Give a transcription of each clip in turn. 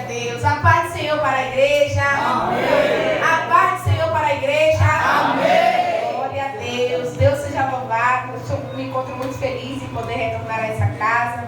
Deus. A paz do Senhor para a igreja. Amém. A paz do Senhor para a igreja. Amém. Glória a Deus. Deus seja louvado. Eu me encontro muito feliz em poder retornar a essa casa.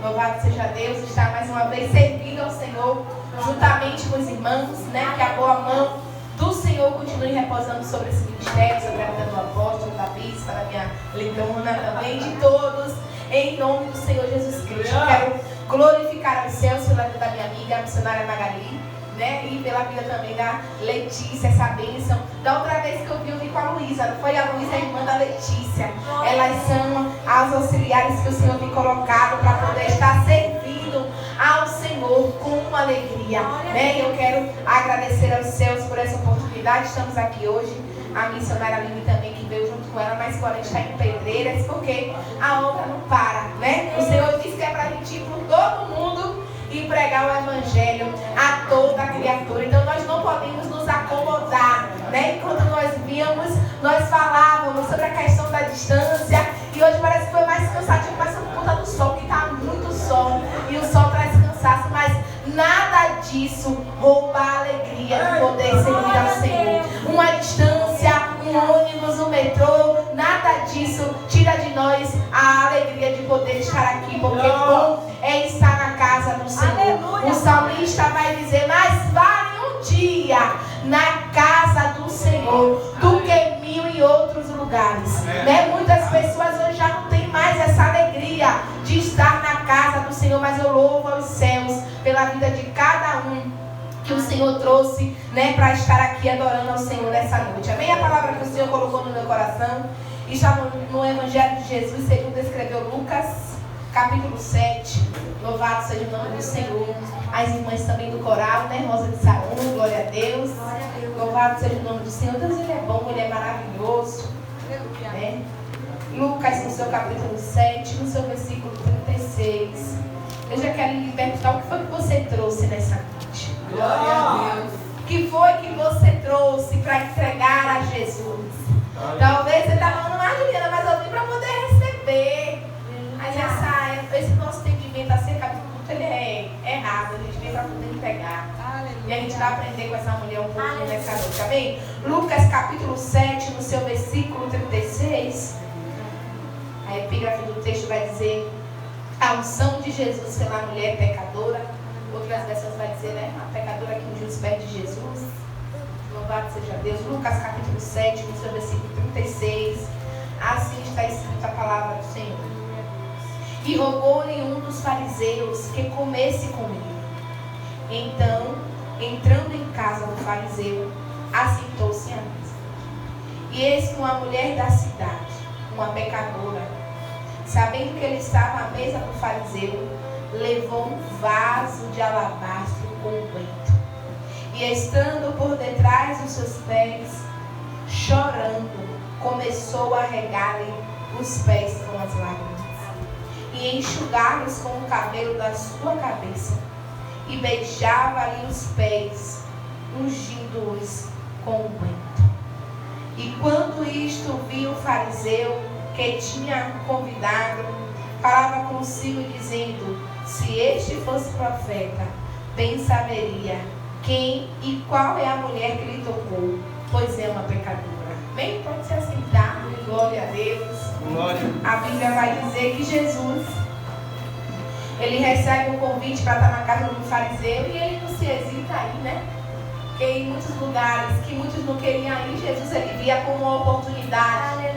Louvado seja Deus. Estar mais uma vez servindo ao Senhor, juntamente com os irmãos, né? Que a boa mão do Senhor continue reposando sobre esse ministério, sobre a vida do apóstolo, da bispa, da minha lindona também, de todos, em nome do Senhor Jesus Cristo. Eu quero glorificar os céus pela vida da minha amiga, a missionária Magali, né? E pela vida também da Letícia, essa bênção. Da outra vez que eu vi com a Luísa, não foi a Luísa, a irmã da Letícia. Elas são as auxiliares que o Senhor tem colocado para poder estar servindo ao Senhor com alegria, né? Eu quero agradecer aos céus por essa oportunidade. Estamos aqui hoje, a missionária Lili também que veio junto com ela, mas agora a gente está em Pedreiras, porque a obra não para, né? O Senhor disse que é para a gente ir por todo mundo e pregar o evangelho a toda criatura. Então nós não podemos nos acomodar, né? Enquanto nós víamos, nós falávamos sobre a questão da distância, e hoje parece que foi mais cansativo, mas por conta do sol, que está muito sol, e o sol traz cansaço, mas nada disso rouba a alegria de poder servir ao Senhor. Uma distância, um ônibus, um metrô, nada disso tira de nós a alegria de poder estar aqui, porque bom é estar na casa do Senhor. Aleluia. O salmista vai dizer: mais vale um dia na casa do Senhor do que 1000 em outros lugares, né? Muitas pessoas hoje já não têm mais essa alegria de estar na casa do Senhor, mas eu louvo aos céus pela vida de cada um que o Senhor trouxe, né, para estar aqui adorando ao Senhor nessa noite. Amém? A palavra que o Senhor colocou no meu coração está no Evangelho de Jesus, segundo escreveu Lucas, capítulo 7. Louvado seja o nome do Senhor. As irmãs também do coral, né? Rosa de Saúl, glória a Deus. Louvado seja o nome do Senhor. Deus, Ele é bom, Ele é maravilhoso, né? Lucas, no seu capítulo 7, no seu versículo 36. Eu já quero lhe perguntar: o que foi que você trouxe nessa noite? Glória a Deus. O que foi que você trouxe para entregar a Jesus? Talvez você está falando: mas Juliana, mas eu vim para poder receber. Mas esse nosso entendimento acerca do culto, ele é errado. A gente vem para poder entregar. E a gente vai aprender com essa mulher um pouquinho nessa noite. Amém? Lucas capítulo 7, no seu versículo 36. A epígrafe do texto vai dizer: a unção de Jesus pela mulher pecadora. Outras versões vai dizer, né? A pecadora que ungiu os pés de Jesus. Louvado seja Deus. Lucas capítulo 7, no seu versículo 36. Assim está escrita a palavra do Senhor. E rogou-lhe um dos fariseus que comesse comigo. Então, entrando em casa do fariseu, assentou-se à mesa. E eis que uma mulher da cidade, uma pecadora, sabendo que ele estava à mesa do fariseu, levou um vaso de alabastro com unguento. E estando por detrás dos seus pés, chorando, começou a regar-lhe os pés com as lágrimas, e enxugar-los com o cabelo da sua cabeça, e beijava-lhe os pés, ungindo-os com unguento. E quando isto viu o fariseu que tinha convidado, falava consigo dizendo: se este fosse profeta, bem saberia quem e qual é a mulher que lhe tocou, pois é uma pecadora. Bem, pode se assentar. Glória a Deus. Glória. A Bíblia vai dizer que Jesus, ele recebe um convite para estar na casa do fariseu, e ele não se hesita aí, né? Porque em muitos lugares que muitos não queriam ir, Jesus ele via como uma oportunidade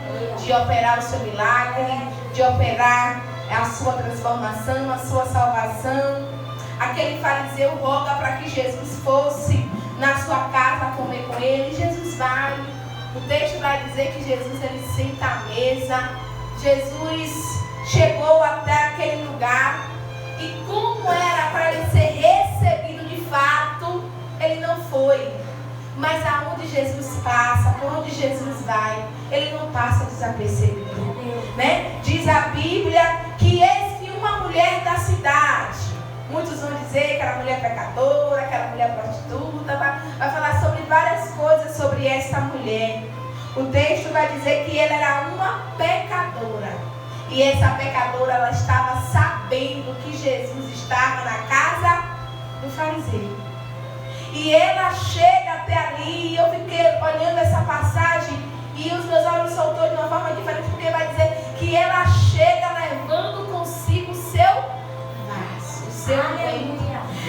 de operar o seu milagre, de operar a sua transformação, a sua salvação. Aquele fariseu roga para que Jesus fosse na sua casa comer com ele. Jesus vai. O texto vai dizer que Jesus ele senta à mesa. Jesus chegou até aquele lugar, e como era para ele ser recebido de fato, ele não foi. Mas aonde Jesus passa, por onde Jesus vai, ele não passa desapercebido, né? Diz a Bíblia que eis que uma mulher da cidade, muitos vão dizer que era mulher pecadora, que era mulher prostituta, vai falar sobre várias coisas sobre essa mulher. O texto vai dizer que ela era uma pecadora, e essa pecadora ela estava sabendo que Jesus estava na casa do fariseu. E ela chega até ali, e eu fiquei olhando essa passagem, e os meus olhos soltou de uma forma diferente, porque vai dizer que ela chega levando consigo o seu vaso, o seu bem.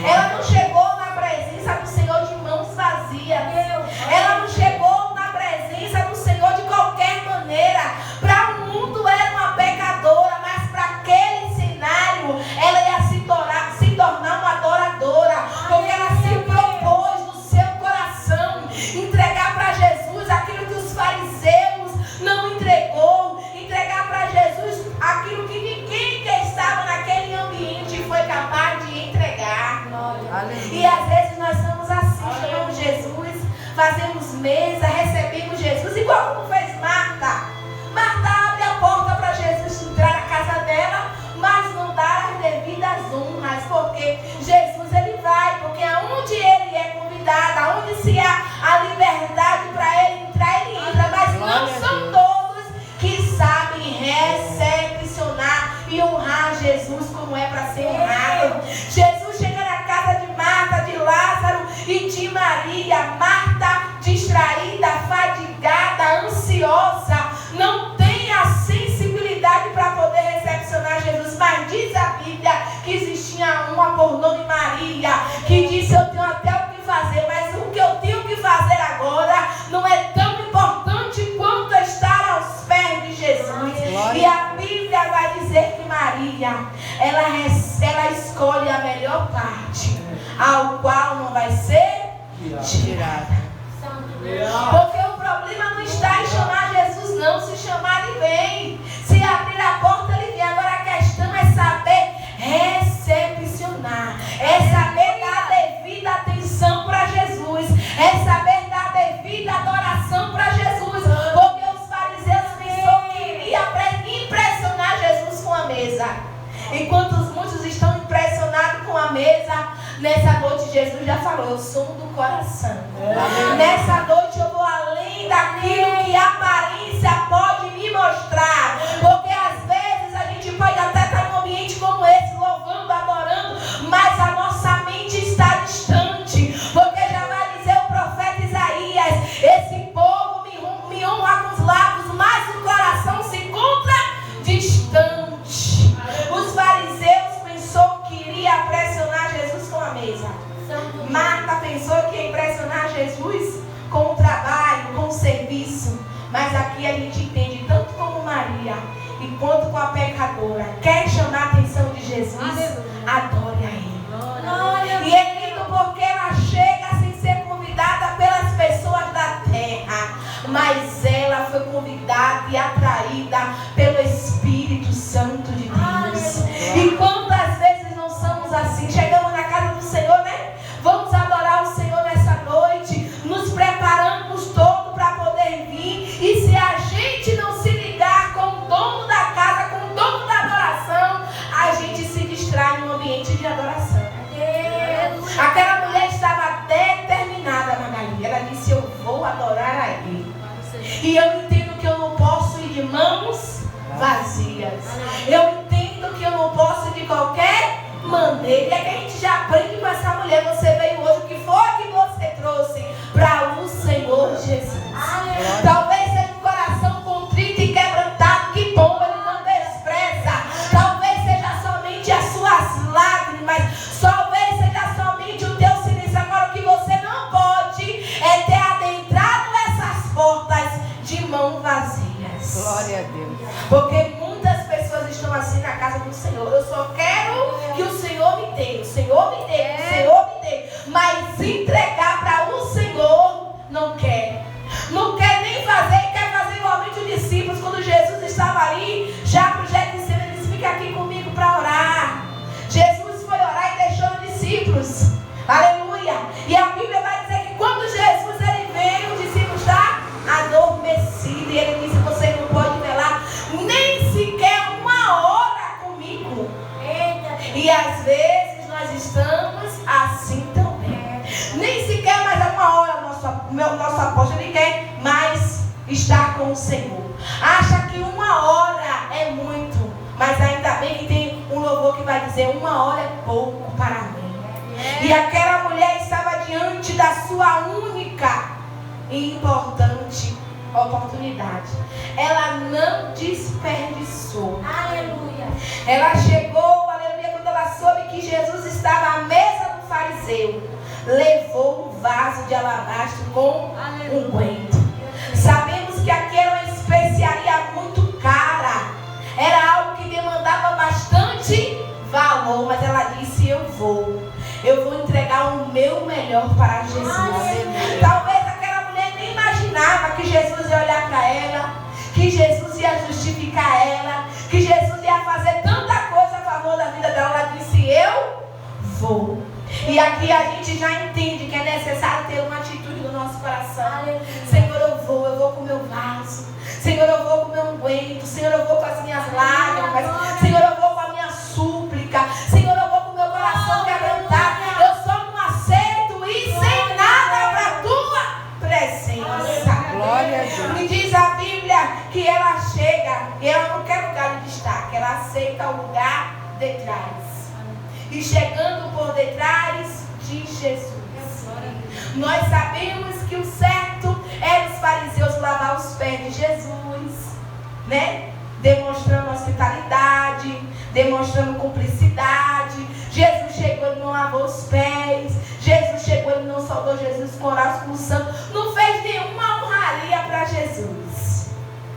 Ela não chegou na presença do Senhor de mãos vazias. Ela não chegou na presença do Senhor de qualquer maneira. Para o mundo era uma pecadora, mas para aquele cenário ela ia se tornar uma adoradora, porque ela se propôs no seu coração entregar para Jesus aquilo que os fariseus não entregou, entregar para Jesus aquilo que ninguém que estava naquele ambiente foi capaz de entregar. E às vezes nós somos assim, chamamos Jesus, fazemos mesa, recebemos Jesus, igual como fez Marta. Marta abre a porta para Jesus entrar na casa dela, mas não dá as devidas honras, porque Jesus ele vai, porque aonde ele é convidado, aonde se há a liberdade para ele entrar, ele entra, mas não são todos que sabem recepcionar e honrar Jesus como é para ser honrado. Jesus chega na casa de Marta, de Lázaro e de Maria. Marta, distraída, fadigada, ansiosa, não tem a sensibilidade para poder recepcionar Jesus, mas diz a Bíblia que existia uma por nome Maria, que disse: eu tenho até o que fazer, mas o que eu tenho que fazer agora não é tão importante quanto estar aos pés de Jesus. E a Bíblia vai dizer que Maria, ela escolhe a melhor parte, ao qual não vai ser tirada. Porque o problema não está em chamar Jesus, não. Se chamar, ele vem. Se abrir a porta, ele vem. Agora a questão é saber recepcionar, é saber dar a devida atenção para Jesus, é saber dar a devida adoração para Jesus. Porque os fariseus pensaram que iria impressionar Jesus com a mesa. Enquanto muitos estão impressionados com a mesa, nessa noite Jesus já falou: eu sou do coração. Nessa noite eu vou além daquilo que a aparência pode me mostrar. Porque às vezes a gente pode até estar em um ambiente como esse, louvando, adorando, mas a nossa mente está distante. Porque já vai dizer o profeta Isaías: esse povo me honra com os lábios, mas o coração se encontra distante. Os fariseus pensou que iria pressionar Jesus com a mesa. Marta pensou que ia impressionar Jesus com o trabalho, com o serviço. Mas aqui a gente entende, tanto como Maria e quanto com a pecadora, quer chamar a atenção de Jesus, adore a Ele. E é lindo porque ela chega sem ser convidada pelas pessoas da terra, mas ela foi convidada e atraída pelo Espírito Santo de Deus. E quantas vezes não somos assim? Chegamos na casa do Senhor, né? Vamos adorar o Senhor nessa noite, nos preparamos todo para poder vir. E se a gente não se ligar com o dono da casa, com o dono da adoração, a gente se distrai no ambiente de adoração. Aquela mulher estava determinada, Magali. Ela disse: eu vou adorar a Ele. E eu entendo que eu não posso ir de mãos vazias. Eu entendo que eu não posso ir de qualquer maneira. E é que a gente já aprende com essa mulher. Você veio hoje, o que foi que você trouxe para o Senhor Jesus? Talvez seja um coração contrito e quebrantado. Que bom, Ele não despreza. Talvez seja somente as suas lágrimas. Talvez seja somente o teu silêncio. Agora o que você não pode é ter adentrado essas portas de mãos vazias. Glória a Deus. Porque muitas pessoas estão assim na casa do Senhor. Eu só quero que o Senhor me dê. O Senhor me dê. O Senhor me dê. Mas entregar para o Senhor não quer. Não quer nem fazer. Quer fazer igualmente os discípulos. Quando Jesus estava ali, já para o Getsemane, ele disse: fica aqui comigo para orar. Jesus foi orar e deixou os discípulos. Aleluia. E a Bíblia vai dizer que quando Jesus ele veio, o discípulo está adormecido. E ele disse: você não pode velar nem sequer uma hora comigo. E às vezes nós estamos assim também. Nem sequer mais uma hora nosso apóstolo ele quer mais estar com o Senhor. Acha que uma hora é muito, mas ainda bem que tem um louvor que vai dizer: uma hora é pouco para mim. E aquela mulher estava diante da sua única e importante oportunidade. Ela não desperdiçou. Aleluia. Ela chegou, aleluia, quando ela soube que Jesus estava à mesa do fariseu, levou um vaso de alabastro com unguento. Sabemos que aquela era uma especiaria muito cara. Era algo que demandava bastante valor, mas ela disse: eu vou entregar o meu melhor para Jesus. Talvez aquela mulher nem imaginava que Jesus ia olhar para ela, que Jesus ia justificar ela, que Jesus ia fazer tanta coisa a favor da vida dela. Ela disse: eu vou. E aqui a gente já entende que é necessário ter uma atitude no nosso coração. Senhor, eu vou com o meu vaso. Senhor, eu vou com o meu unguento. Senhor, eu vou com as minhas lágrimas. Senhor, eu vou com a minha súplica. Senhor, eu vou com o meu coração quebrantado. Eu só não aceito ir sem nada para a tua presença. Glória a Deus. Me diz a Bíblia que ela chega e ela não quer lugar de destaque. Ela aceita o lugar de trás. E chegando por detrás de Jesus. Nós sabemos que o certo era os fariseus lavar os pés de Jesus, né? Demonstrando hospitalidade, demonstrando cumplicidade. Jesus chegou, ele não lavou os pés. Jesus chegou, ele não saudou Jesus com oráculo santo. Não fez nenhuma honraria para Jesus.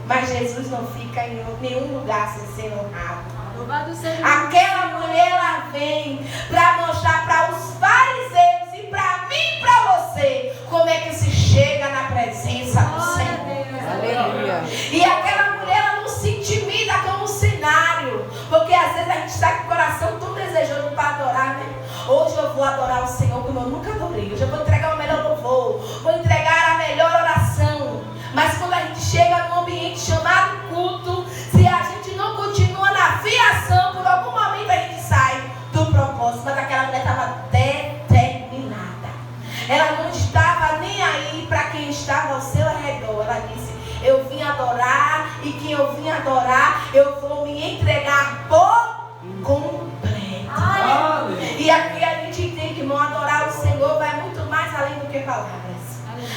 Mas Jesus não fica em nenhum lugar sem ser honrado. Aquela mulher, ela vem para mostrar para os fariseus e para mim e para você como é que se chega na presença do Senhor. Aleluia. E aquela mulher, ela não se intimida com o cenário, porque às vezes a gente está com o coração tão desejoso para adorar, né? Hoje eu vou adorar o Senhor como eu nunca adorei. Hoje eu vou entregar o melhor louvor, vou entregar a melhor oração. Mas quando a gente chega num ambiente chamado culto, se a gente não continua na fiação, por algum momento a gente sai do propósito. Mas aquela mulher estava determinada. Ela não estava nem aí para quem estava ao seu redor. Ela disse: eu vim adorar, e quem eu vim adorar, eu vou me entregar por completo. E aqui a gente entende que, irmão, adorar o Senhor vai muito mais além do que palavras.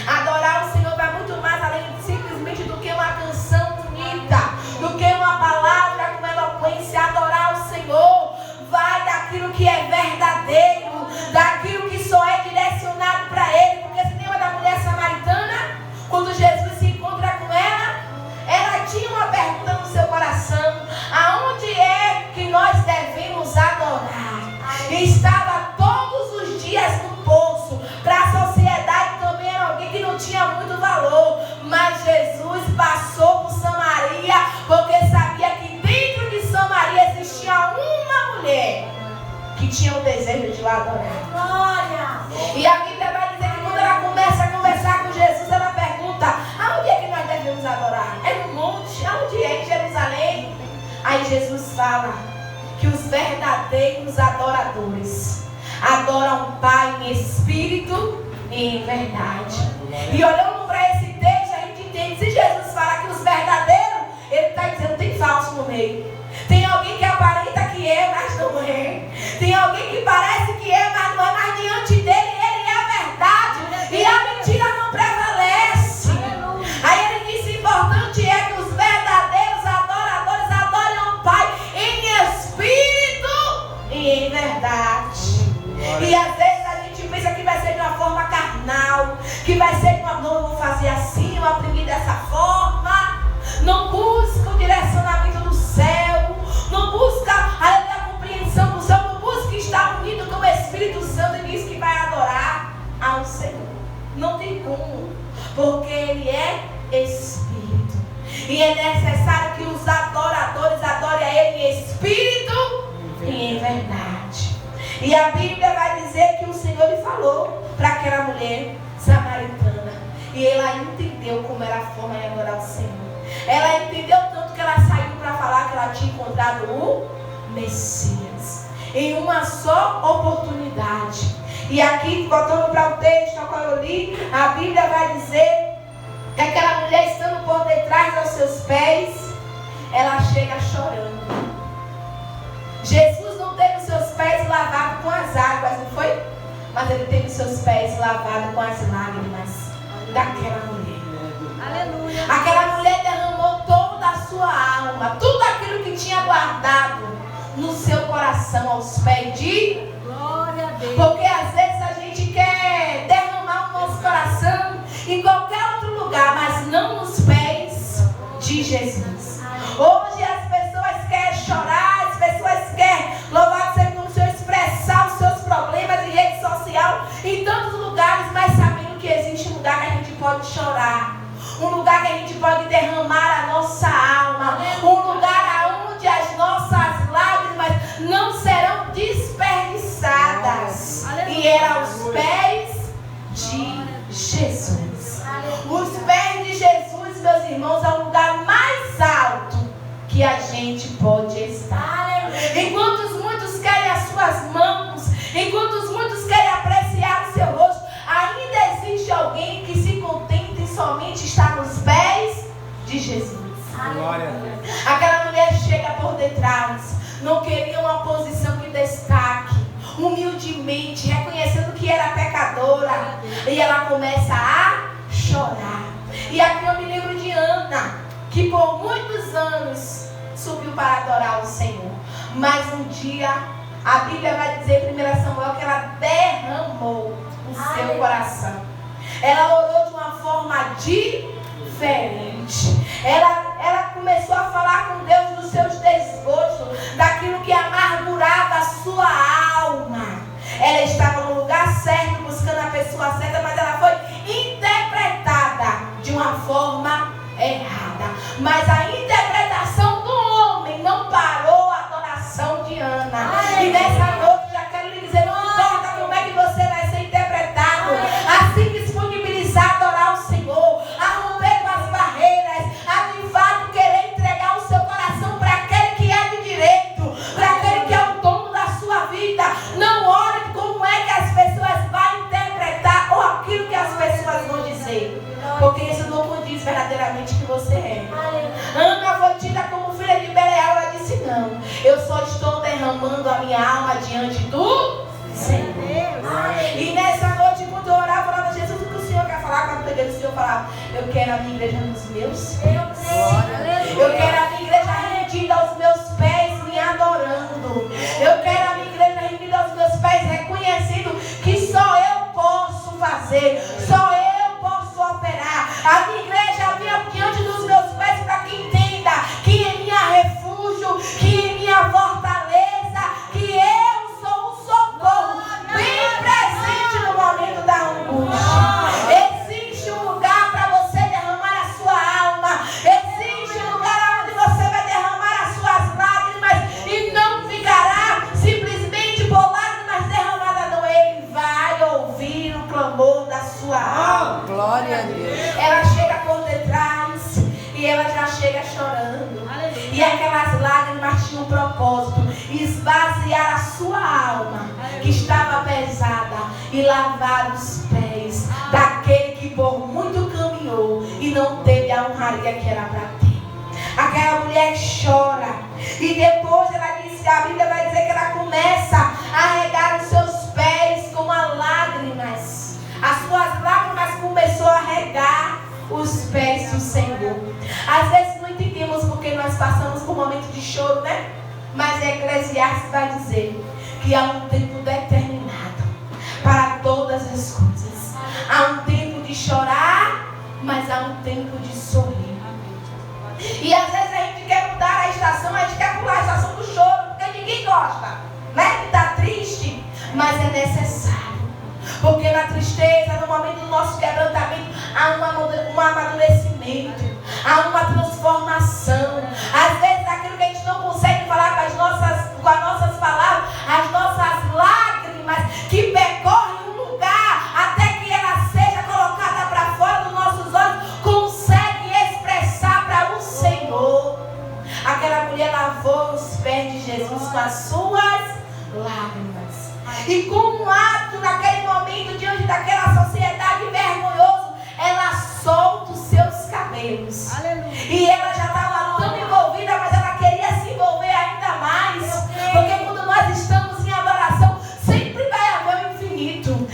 Adorar o Senhor vai muito mais além simplesmente do que uma canção bonita, do que uma palavra com eloquência. Adorar o Senhor vai daquilo que é verdadeiro, daquilo que só é direcionado para Ele. Porque se lembra da mulher samaritana? Quando Jesus se encontra com ela, ela tinha uma pergunta no seu coração: aonde é que nós devemos adorar? E estava todos os dias no poço. Para a sociedade também era alguém que não tinha muito valor. Mas Jesus passou por Samaria, porque sabia que dentro de Samaria existia uma mulher que tinha o desejo de o adorar. Glória! E a Bíblia vai dizer que quando ela começa a conversar com Jesus, ela pergunta: aonde é que nós devemos adorar? É no monte? Aonde é? Em Jerusalém? Aí Jesus fala que os verdadeiros adoradores adoram o Pai em espírito e em verdade. E olhando para esse texto, a gente entende: se Jesus fala que os verdadeiros, ele está dizendo, tem falso no meio. Tem alguém que aparenta que é, mas não é. Tem alguém que parece que é, mas não é. Mas diante dele, ele é a verdade. E a mentira não prevalece. Aí ele disse: importante é que os verdadeiros adoradores adorem o Pai em espírito e em verdade. E às vezes a gente pensa que vai ser de uma forma carnal, que vai ser de uma, não, eu vou fazer assim, eu aprendi dessa forma. Não busca o direcionamento do céu, não busca a compreensão do céu, não busca estar unido com o Espírito Santo e diz que vai adorar ao Senhor. Não tem como, porque Ele é Espírito. E é necessário que os adoradores adorem a Ele em espírito e em verdade. E a Bíblia vai dizer que o Senhor lhe falou para aquela mulher samaritana. E ela entendeu como era a forma de adorar o Senhor. Ela entendeu tanto que ela saiu para falar que ela tinha encontrado o Messias. Em uma só oportunidade. E aqui, voltando para o texto ao qual eu li, a Bíblia vai dizer que aquela mulher, estando por detrás dos seus pés, ela chega chorando. Jesus não teve os seus pés lavados com as águas, não foi? mas ele teve seus pés lavados com as lágrimas daquela mulher. Aleluia. Aquela mulher derramou toda a sua alma, tudo aquilo que tinha guardado no seu coração aos pés de... Glória a Deus. Porque às vezes a gente quer derramar o nosso coração em qualquer outro lugar, mas não nos pés de Jesus. Hoje as pessoas querem chorar, as pessoas querem louvar o Senhor, o Senhor, expressar os seus problemas em rede social, em tantos lugares, mas sabendo que existe um lugar que a gente pode chorar, um lugar que a gente pode derramar a nossa alma, um lugar onde as nossas lágrimas não serão desperdiçadas. E era aos pés de Jesus. Os pés de Jesus, meus irmãos, é o lugar mais alto que a gente pode estar. Enquanto muitos querem as suas mãos, enquanto muitos querem apreciar o seu rosto, ainda existe alguém que se contenta em somente estar nos pés de Jesus. Aquela mulher chega por detrás, não queria uma posição de destaque, humildemente, reconhecendo que era pecadora, e ela começa a chorar. E aqui eu me lembro de Ana, que por muitos anos subiu para adorar o Senhor, mas um dia a Bíblia vai dizer em 1 Samuel que ela derramou o seu coração. Ela orou de uma forma diferente. Ela começou a falar com Deus dos seus desgostos, daquilo que amargurava a sua alma. Ela estava no lugar certo, buscando a pessoa certa, mas ela foi interpretada de uma forma errada. Mas a interpretação do homem não parou a adoração de Ana. E nessa noite já quero lhe dizer, não importa como é que você vai ser interpretado, assim disponibilizar a adorar o Senhor, a romper com as barreiras, a de fato querer entregar o seu coração para aquele que é de direito, para aquele que é o dono da sua vida. Não olhe como é que as pessoas vão interpretar ou aquilo que as pessoas vão dizer, porque isso não condiz verdadeiramente que você é. Ana foi tida como filha de Belial. Ela disse, não, eu só estou derramando a minha alma diante do Senhor. E nessa noite, quando eu orava, eu falava, Jesus, o que o Senhor quer falar? Quando eu peguei o Senhor, eu falava, eu quero a minha igreja nos meus pés. Eu quero a minha igreja rendida aos meus pés, me adorando. Eu quero a minha igreja rendida aos meus pés, reconhecendo que só eu posso fazer, só eu posso operar. A minha igreja havia diante dos meus pés para que entenda que é minha refúgio, que é minha fortaleza, que eu sou um socorro bem presente no momento da angústia. Existe um lugar para você derramar a sua alma, existe um lugar onde você vai derramar as suas lágrimas e não ficará simplesmente por lágrimas derramadas, não. Ele vai ouvir o clamor da sua alma. Glória a Deus. Ela chega por detrás e ela já chega chorando. E aquelas lágrimas tinham um propósito: esvaziar a sua alma, que estava pesada, e lavar os pés daquele que por muito caminhou e não teve a honraria que era para ter. Aquela mulher chora, e depois ela diz, a Bíblia vai dizer que ela começa a regar os seus pés com as lágrimas. As suas lágrimas começou a regar os pés do Senhor. Às vezes não entendemos porque nós passamos por um momento de choro, né? Mas Eclesiastes vai dizer que há um tempo determinado para todas as coisas. Há um tempo de chorar, mas há um tempo de sorrir. E às vezes a gente quer mudar a estação, a gente quer pular a estação do choro, porque ninguém gosta, né? Que está triste, mas é necessário. Porque na tristeza, no momento do nosso quebrantamento, há um amadurecimento, há uma transformação. Às vezes aquilo que a gente não consegue falar com as nossas palavras, as nossas lágrimas que percorrem um lugar até que ela seja colocada para fora dos nossos olhos, conseguem expressar para o Senhor. Aquela mulher lavou os pés de Jesus com as suas lágrimas. E com um ato naquele momento, diante daquela sociedade vergonhosa, ela solta os seus cabelos. Aleluia. E ela já estava tão envolvida, mas ela queria se envolver ainda mais. Porque quando nós estamos em adoração, sempre vai haver o infinito.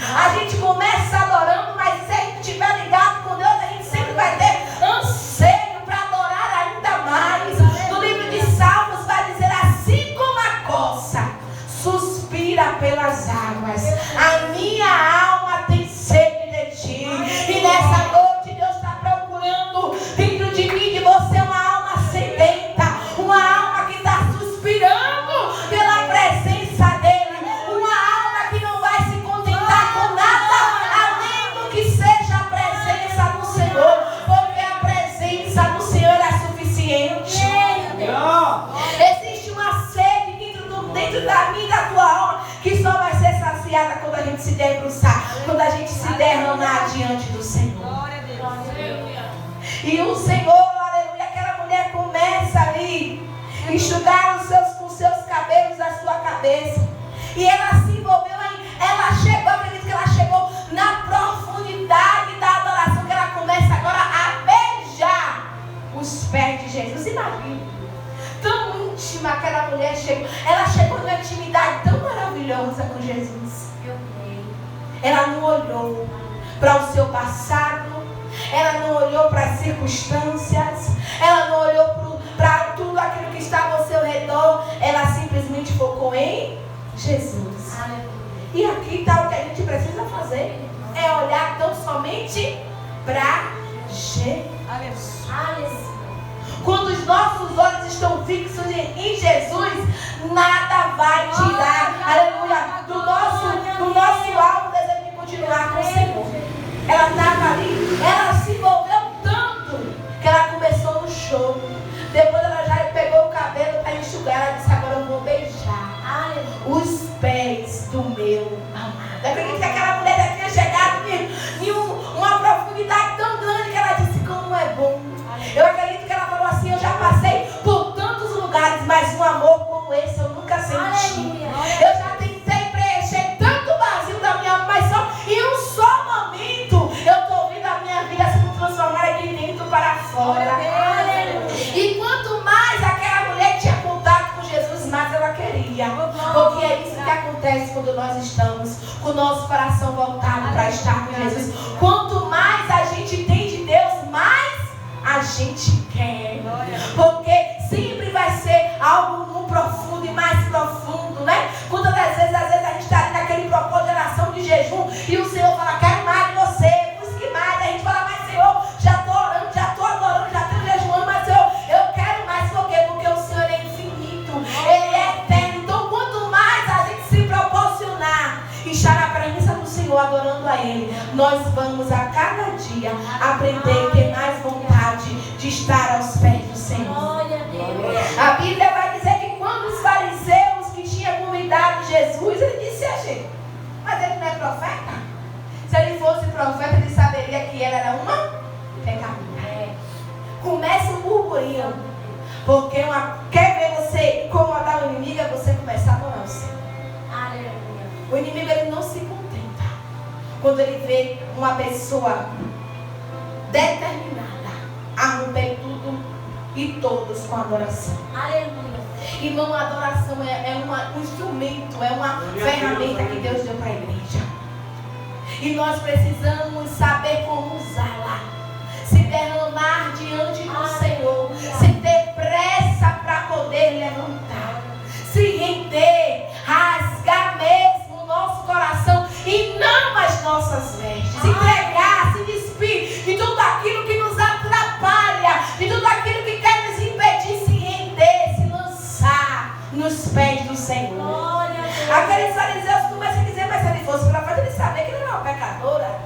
gente se debruçar, quando a gente se derramar diante do Senhor. Glória a Deus. E o Senhor, aleluia, aquela mulher começa ali enxugar com seus cabelos da sua cabeça. E ela se envolveu ela chegou, acredito que ela chegou na profundidade da adoração, que ela começa agora a beijar os pés de Jesus. Imagina, tão íntima aquela mulher chegou. Ela chegou numa intimidade tão maravilhosa com Jesus. Ela não olhou para o seu passado, ela não olhou para as circunstâncias, ela não olhou para tudo aquilo que estava ao seu redor. Ela simplesmente focou em Jesus. E aqui está o que a gente precisa fazer: é olhar tão somente para Jesus. Quando os nossos olhos estão fixos em Jesus, nada vai tirar, aleluia, do nosso alvo desejo de continuar com o Senhor. Ela estava ali, ela se envolveu tanto que ela começou no choro. Depois ela já pegou o cabelo para enxugar. Ela disse: agora eu vou beijar os pés do meu amado. Eu acredito que aquela mulher já tinha chegado em uma profundidade tão grande que ela disse: como é bom. Eu acredito que ela falou assim: eu já passei por tantos lugares, mas um amor como esse eu nunca senti. Eu já tentei preencher tanto vazio da minha alma, mas só em um só momento eu estou vendo a minha vida se transformar de dentro para fora. E quanto mais aquela mulher tinha contato com Jesus, mais ela queria. Porque é isso que acontece quando nós estamos com o nosso coração voltado para estar com Jesus. Quanto mais a gente tem de Deus, mais a gente quer. Porque sempre vai ser algo no profundo e mais profundo, né? Quantas das vezes, às vezes a gente está ali naquele propósito de oração, de jejum, e o Senhor fala: quero mais de você, busque mais. A gente fala: mas Senhor, já estou orando, já estou adorando, já estou jejuando, mas Senhor, eu quero mais. Por quê? Porque o Senhor é infinito, Ele é eterno. Então quanto mais a gente se proporcionar e estar na presença do Senhor, adorando a Ele, nós vamos a cada dia aprender e ter mais vontade de estar aos pés do Senhor. A Bíblia vai dizer que quando os fariseus que tinham convidado Jesus, ele disse a gente: mas ele não é profeta? Se ele fosse profeta, ele saberia que ela era uma pecadora. Começa um burburinho, porque quer ver você incomodar o inimigo, é você começar a adorar o Senhor. O inimigo, ele não se contenta quando ele vê uma pessoa determinada a romper tudo e todos com adoração. Irmão, a adoração é um instrumento, é uma ferramenta que Deus deu para a igreja. E nós precisamos saber como usá-la. Se derramar diante do Senhor. Se ter pressa para poder levantar. Se render, rasgar mesmo o nosso coração e não as nossas vestes. Entregar, se despir de tudo aquilo que nos atrapalha, de tudo aquilo que quer nos impedir, se render, se lançar nos pés do Senhor. Aqueles fariseus começam a dizer: mas se ele fosse profeta, ele sabia que ele era uma pecadora.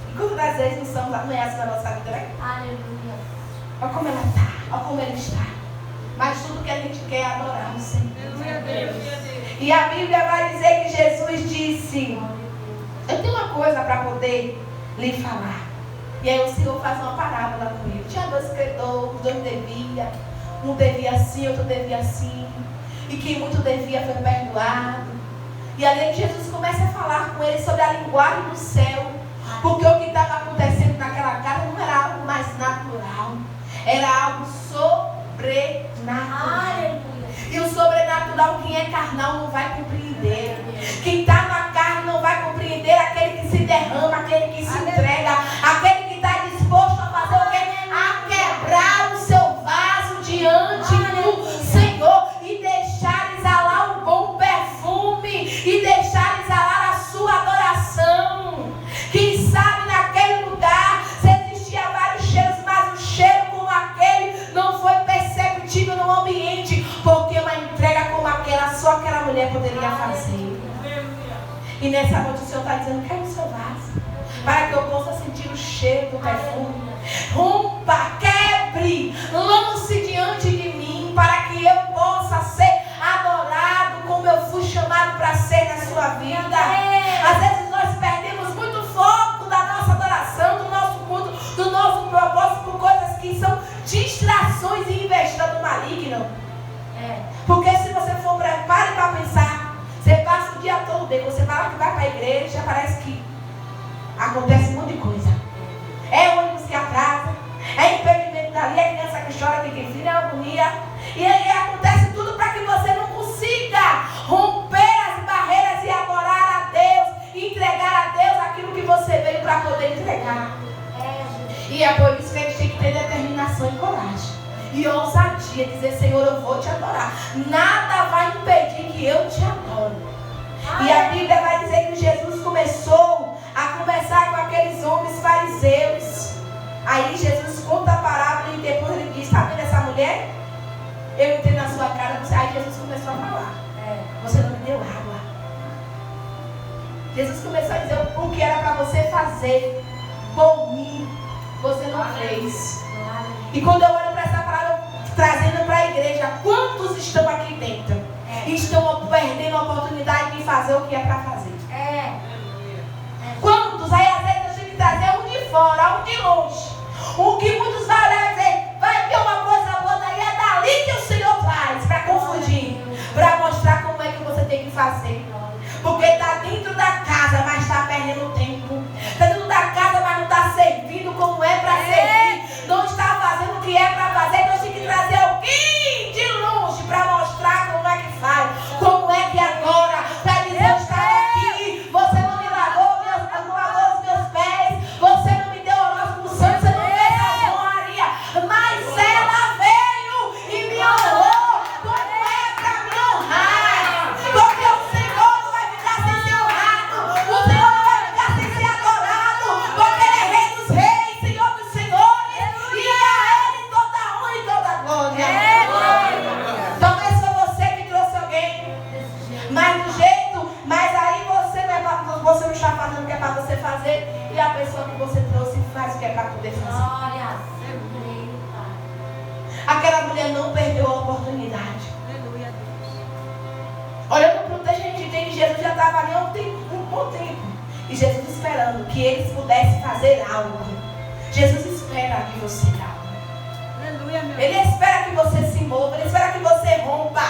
E quantas das vezes não somos ameaças na nossa vida, né? Olha como ela está, olha como ele está. Mas tudo que a gente quer é adorar o Senhor. E a Bíblia vai dizer que Jesus disse: eu tenho uma coisa para poder lhe falar. E aí o Senhor faz uma parábola com ele. Tinha dois credores, dois deviam. Um devia assim, outro devia assim. E quem muito devia foi perdoado. E ali Jesus começa a falar com ele sobre a linguagem do céu. Porque o que estava acontecendo naquela casa não era algo mais natural. Era algo sobrenatural. E o sobrenatural, quem é carnal não vai compreender. Quem está na carne não vai compreender. Aquele que se derrama, aquele que se entrega, aquele que está disposto a fazer o quê? A quebrar o seu vaso diante do Senhor e deixar exalar um bom perfume e deixar exalar a sua adoração. Quem sabe naquele lugar se existia vários cheiros, mas o cheiro como aquele não foi perceptível no ambiente, porque uma entrega como aquela só aquela mulher poderia fazer. E nessa noite o Senhor está dizendo: quer o seu vaso, para que eu possa sentir o cheiro do perfume. Rompa, quebre, lance diante de mim, para que eu possa ser adorado como eu fui chamado para ser na sua vida. Às vezes dia, dizer: Senhor, eu vou te adorar. Nada vai impedir que eu te adore. E a Bíblia vai dizer que Jesus começou a conversar com aqueles homens fariseus. Aí Jesus conta a parábola e depois ele diz: está vendo essa mulher? Eu entrei na sua casa. Aí Jesus começou a falar: você não me deu água. Jesus começou a dizer o que era para você fazer por mim, você não fez. E quando eu olho para essa palavra, trazendo para a igreja, quantos estão aqui dentro? Estão perdendo a oportunidade de fazer o que é para fazer. Quantos? Aí às vezes eu tenho que trazer um de fora, um de longe. O que muitos vão olhar e dizer: vai ter uma coisa boa daí, é dali que o Senhor faz, para confundir, para mostrar como é que você tem que fazer. Porque está dentro da casa, mas está perdendo tempo. Está dentro da casa, mas não está servindo como é para servir. Não está fazendo o que é para fazer. Então tem que trazer alguém de longe para mostrar como é que faz, como é que adora, para dizer: eu estava aqui, você não me lavou os meus pés, você não me deu horóscopo santo, você não fez a glória, mas ela veio e me honrou, como é para me honrar. Porque o Senhor não vai ficar sem ser honrado, o Senhor não vai ficar sem ser adorado, porque Ele é Rei dos Reis, Senhor dos Senhores, e a Ele toda a honra e toda a glória. Talvez foi você que trouxe alguém, mas do jeito, mas aí você não está fazendo o que é para você fazer, e a pessoa que você trouxe faz o que é para poder fazer. Aquela mulher não perdeu a oportunidade. Olhando para o texto, a gente tem que Jesus já estava ali um bom tempo. E Jesus esperando que eles pudessem fazer algo. Jesus espera que você dê algo. Ele espera que você se mova, ele espera que você rompa.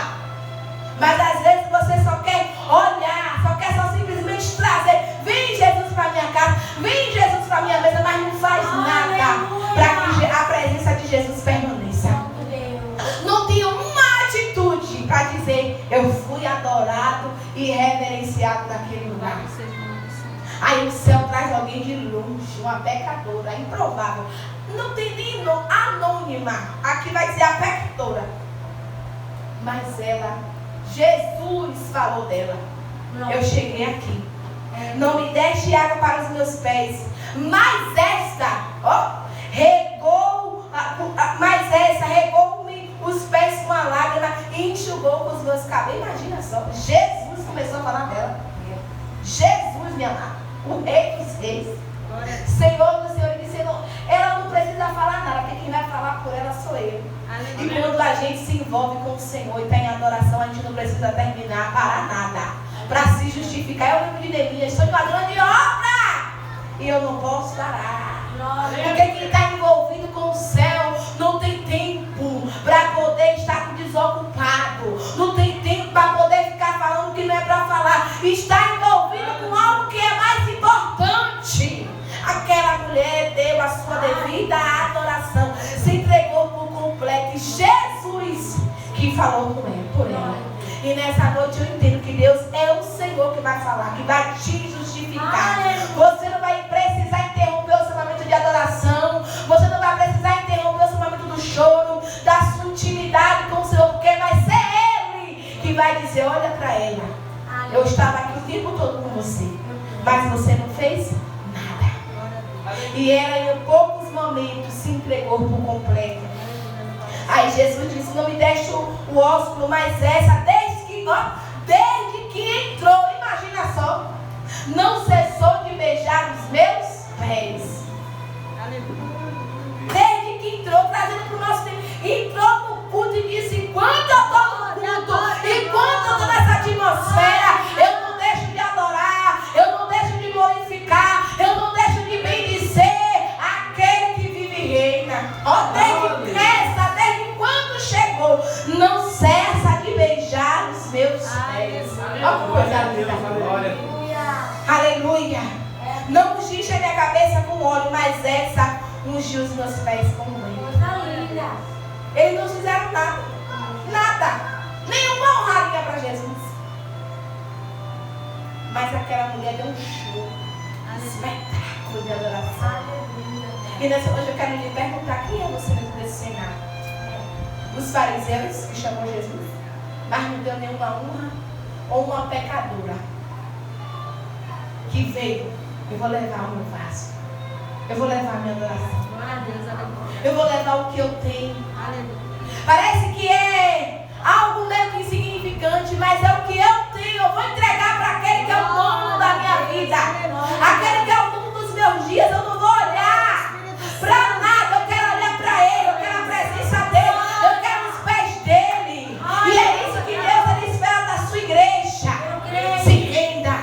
Mas às vezes você só quer olhar, só quer simplesmente trazer: vem Jesus para minha casa, vem Jesus para minha mesa, mas não faz nada para que a presença de Jesus permaneça. Não tem uma atitude para dizer: eu fui adorado e reverenciado naquele lugar. Aí o céu traz alguém de longe, uma pecadora, improvável. Não tem nem nome, anônima. Aqui vai dizer a pecadora. Mas ela, Jesus falou dela: eu cheguei aqui, não me deste água para os meus pés, mas esta, regou-me os pés com a lágrima e enxugou com os meus cabelos. Imagina só, Jesus começou a falar dela. Jesus, minha amada, o Rei dos Reis, Senhor do Senhor. Ele disse: ela não precisa falar nada, porque quem vai falar por ela sou eu. E quando a gente se envolve com o Senhor e está em adoração, a gente não precisa terminar, parar nada para se justificar. Eu lembro de Neemias: estou em uma grande obra e eu não posso parar. Porque quem está envolvido com o céu não tem tempo para poder estar desocupado, não tem tempo para poder ficar falando o que não é para falar. Está envolvido com algo que é mais importante. Aquela mulher deu a sua devida adoração, se entregou por completo, e Jesus que falou por ela. E nessa noite eu entendo que Deus é o Senhor que vai falar, que vai te justificar. Você não vai precisar interromper o seu momento de adoração, você não vai precisar interromper o seu momento do choro, da sua intimidade com o Senhor, porque vai ser Ele que vai dizer: olha para ela, eu estava aqui o tempo todo com você, mas você não fez nada. E ela em poucos momentos se entregou por completo. Aí Jesus disse: não me deste o ósculo, mas essa, desde que entrou, imagina só, não cessou de beijar os meus pés. Desde que entrou, trazendo para o nosso tempo, entrou no culto e disse: enquanto eu estou no culto, enquanto eu estou nessa atmosfera, eu não deixo de adorar, eu não deixo de glorificar, eu não deixo de bendizer aquele que vive e reina. Desde quando chegou, não cessa de beijar os meus pés. Olha que coisa linda. Aleluia. Não ungiu a minha cabeça com óleo, mas essa ungiu os meus pés com óleo. Eles não fizeram nada. Nada. Nenhuma honraria para Jesus. Mas aquela mulher deu um show. Um espetáculo de adoração. E nessa noite eu quero lhe perguntar: quem é você dentro desse cenário? os fariseus, que chamou Jesus, mas não deu nenhuma honra, ou uma pecadora que veio, eu vou levar o meu vaso, eu vou levar a minha adoração, eu vou levar o que eu tenho. Parece que é algo meio que insignificante, mas é o que eu tenho. Eu vou entregar para aquele que é o dono da minha vida, aquele que é o dono dos meus dias. Eu não vou olhar para nada, eu quero olhar para ele, eu quero a presença dele, eu quero os pés dele. E é isso que Deus ele espera da sua igreja. Se renda,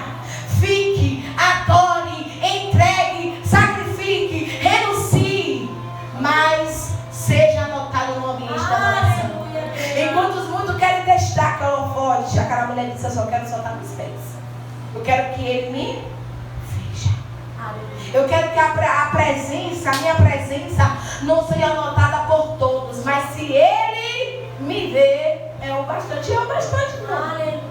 fique, adore, entregue, sacrifique, renuncie, mas seja anotado no ambiente da adoração. Enquanto muitos querem testar aquele holofote, aquela mulher disse: eu só quero soltar meus pés. Eu quero que ele me veja. Eu quero que a presença, a minha presença, não seja anotada por todos, mas se ele me vê, é o bastante. É o bastante, não.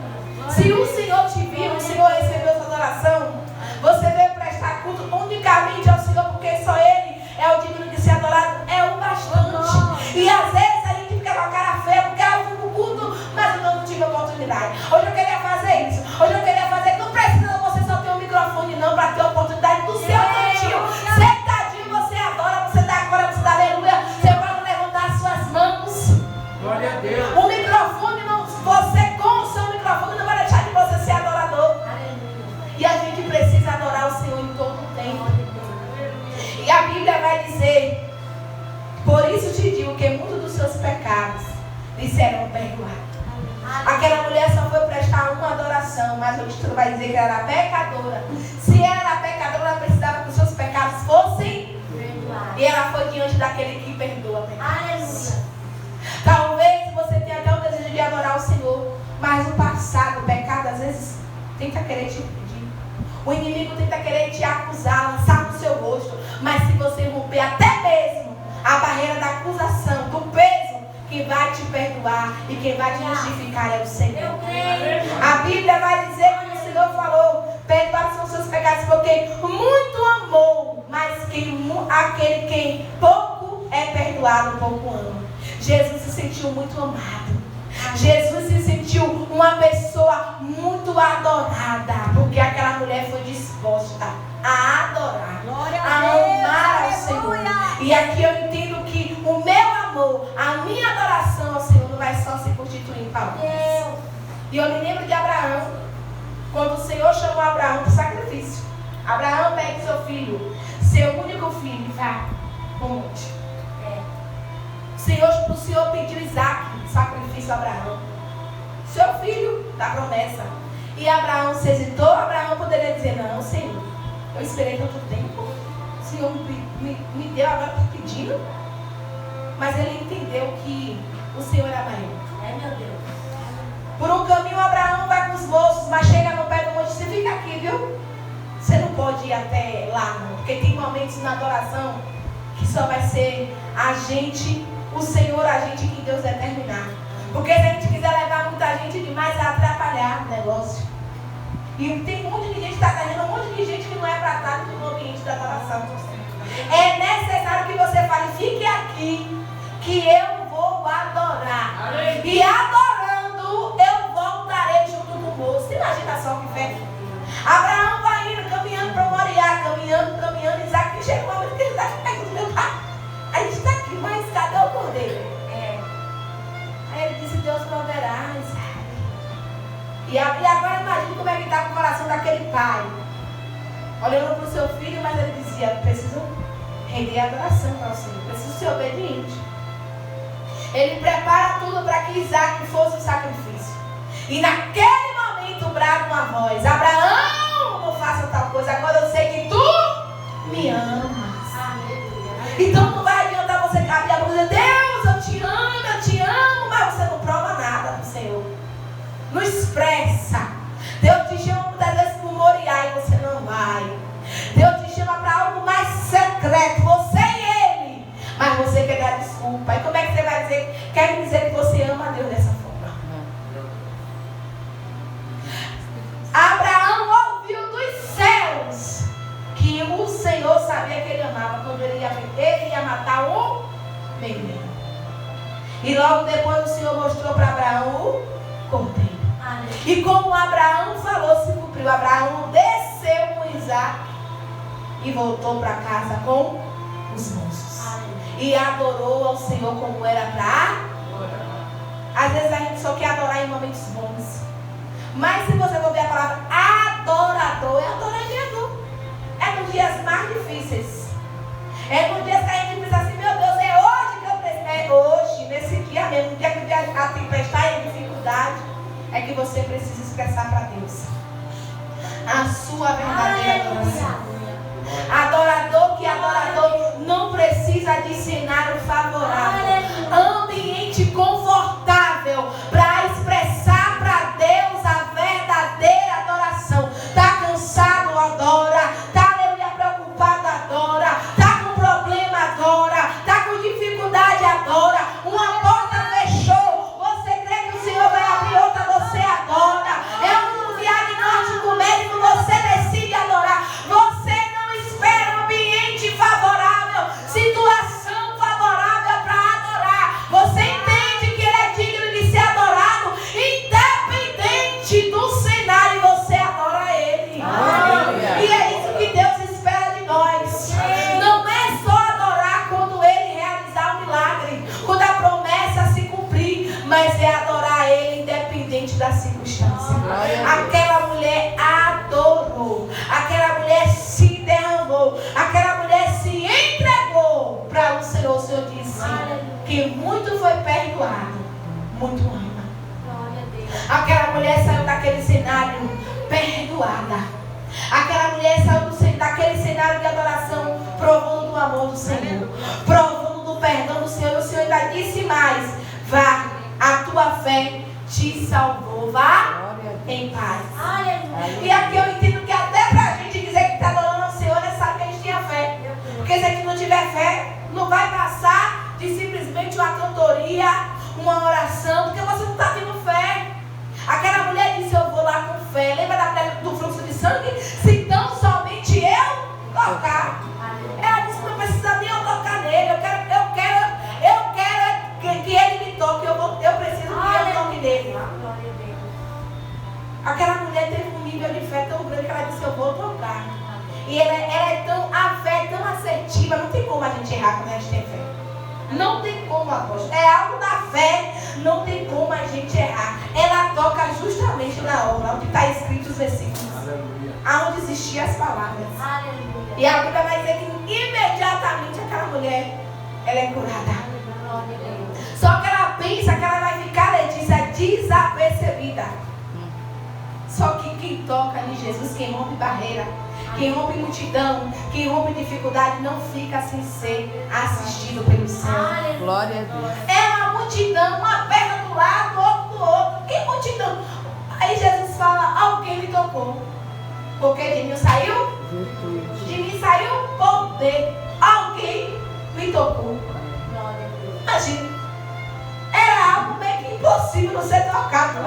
Se o Senhor te viu, o Senhor recebeu sua adoração, você veio prestar culto unicamente ao Senhor, porque só ele é o digno de ser adorado, é o bastante. E às vezes a gente fica com a cara feia, porque eu fui pro culto, mas eu não tive oportunidade. Hoje eu queria fazer isso, hoje eu queria fazer. Não precisa você só ter um microfone não, para ter oportunidade do seu cantinho. Sentadinho você adora, você dá glória, você dá aleluia. Você pode levantar as suas mãos. Glória a Deus. O microfone, não, você com o seu microfone não vai deixar de você ser adorador. E a gente precisa adorar o Senhor em todo o tempo. E a Bíblia vai dizer: por isso te digo que muitos dos seus pecados lhe serão perdoados. Aquela mulher só foi prestar uma adoração, mas o título vai dizer que ela era pecadora. Se ela era pecadora, ela precisava que os seus pecados fossem perdoados. E ela foi diante daquele que perdoa pecados. Talvez você tenha até o desejo de adorar o Senhor, mas o passado, o pecado, às vezes tenta querer te impedir. O inimigo tenta querer te acusar, lançar no seu rosto. Mas se você romper até mesmo a barreira da acusação, do peso, quem vai te perdoar e quem vai te justificar é o Senhor. A Bíblia vai dizer que o Senhor falou: perdoar são seus pecados, porque muito amou, mas aquele quem pouco é perdoado, pouco ama. Jesus se sentiu muito amado. Jesus se sentiu uma pessoa muito adorada, porque aquela mulher foi disposta a adorar, a amar ao Senhor. E aqui eu entendo que o meu amor, a minha adoração ao Senhor não vai só se constituir em palavras. E eu me lembro de Abraão, quando o Senhor chamou Abraão para o sacrifício. Abraão, pega seu filho, seu único filho, e vai para o monte. O Senhor pediu Isaac, sacrifício a Abraão, seu filho da promessa. E Abraão se hesitou. Abraão poderia dizer: não, Senhor, eu esperei tanto tempo, o Senhor me deu, agora está pedindo. Mas ele entendeu que o Senhor era maior. Meu Deus. Por um caminho Abraão vai com os moços, mas chega no pé do monte: você fica aqui, viu? Você não pode ir até lá, não, porque tem momentos na adoração que só vai ser a gente, o Senhor, a gente que Deus determinar. Porque se a gente quiser levar muita gente demais, vai atrapalhar o negócio. E tem um monte de gente que está trazendo, um monte de gente que não é para estar no ambiente da adoração. É necessário que você fale: fique aqui, que eu vou adorar. E adorando, eu voltarei junto com o moço. Imagina só que fé. Abraão vai indo, caminhando para Moriá, caminhando. Isaac chega uma vez que ele está perguntando: meu pai, a gente está aqui, mas cadê o cordeiro? Aí ele disse: Deus proverá, Isaac. E agora imagine como é que está o coração daquele pai, olhando para o seu filho, mas ele dizia: preciso render a adoração para o Senhor, preciso ser obediente. Ele prepara tudo para que Isaac fosse o sacrifício. E naquele momento brada uma voz: Abraão, não faça tal coisa, agora eu sei que tu me amas. Então não vai adiantar você abrir a boca e dizer: Deus, eu te amo, mas você não prova nada do Senhor. Não expressa. Deus te chama muitas vezes para o Moriá e você não vai. Deus te chama para algo mais secreto, você e ele, mas você quer dar desculpa. E como é que você vai dizer? Quer me dizer que você ama a Deus dessa forma? Abraão ouviu dos céus que o Senhor sabia que ele amava, quando ele ia matar um menino. E logo depois o Senhor mostrou para Abraão o cordeiro. E como Abraão falou, se cumpriu. Abraão desceu com Isaac e voltou para casa com os moços. E adorou ao Senhor como era para. Às vezes a gente só quer adorar em momentos bons. Mas se você for ver a palavra adorador, é adorador. É nos dias mais difíceis. É nos dias que a gente pensa assim, meu Deus, é hoje que eu preciso. É hoje, nesse dia mesmo, no dia que o dia está tempestade e dificuldade, é que você precisa expressar para Deus a sua verdadeira adoração. Adorador que adorador não precisa de cenário favorável. Ambiente confortável para expressar para Deus a verdadeira adoração. Está cansado, adora. Está preocupado, adora. Está com problema, adora. Está com dificuldade, adora. Uma porta fechou. Você crê que o Senhor vai abrir outra, você adora. É um diagnóstico médico, você decide adorar. Você não espera um ambiente favorável, situação favorável para adorar. Você entende que Ele é digno de ser adorado, independente do cenário, você adora Ele. E é isso que Deus espera de nós. Não é só adorar quando Ele realizar um milagre, quando a promessa se cumprir, mas é adorar Ele independente da circunstância. Aquela mulher adorou, aquela mulher se derramou, aquela mulher se entregou para o Senhor. O Senhor disse que muito foi perdoado, muito ama. Aquela mulher saiu daquele cenário perdoada. Aquela mulher saiu daquele cenário de adoração, provando do amor do Senhor, provando do perdão do Senhor. O Senhor ainda disse mais: vá, a tua fé te salvou, vá em paz. E aqui eu entendo que até para a gente dizer que está adorando ao Senhor, é saber que a gente tinha fé. Porque se a gente não tiver fé, não vai passar de simplesmente uma cantoria, uma oração, porque você não está tendo fé. Aquela mulher disse: eu vou lá com fé. Lembra da mulher do fluxo de sangue? Se tão somente eu tocar. Ela disse: não precisa nem eu tocar nele. Eu quero que ele me toque. Eu preciso que eu toque nele. Aquela mulher teve um nível de fé tão grande que ela disse: eu vou tocar. E a fé é tão assertiva. Não tem como a gente errar quando a gente tem fé. Não tem como, apóstolo. É algo da fé. Não tem como a gente errar. Ela toca justamente na hora onde está escrito os versículos. Aonde existiam as palavras. Aleluia. E a Bíblia vai dizer que imediatamente aquela mulher, ela é curada. Só que ela pensa que ela vai ficar, Letícia, desapercebida. Só que quem toca em Jesus, quem rompe barreira, quem rompe multidão, quem rompe dificuldade, não fica sem ser assistido pelo céu. Glória a Deus. É uma multidão, uma perna do lado, outra do outro. Que multidão? Aí Jesus fala: alguém me tocou. Porque de mim saiu? De mim saiu poder. Alguém me tocou. Imagina. Era algo meio que impossível não ser tocado.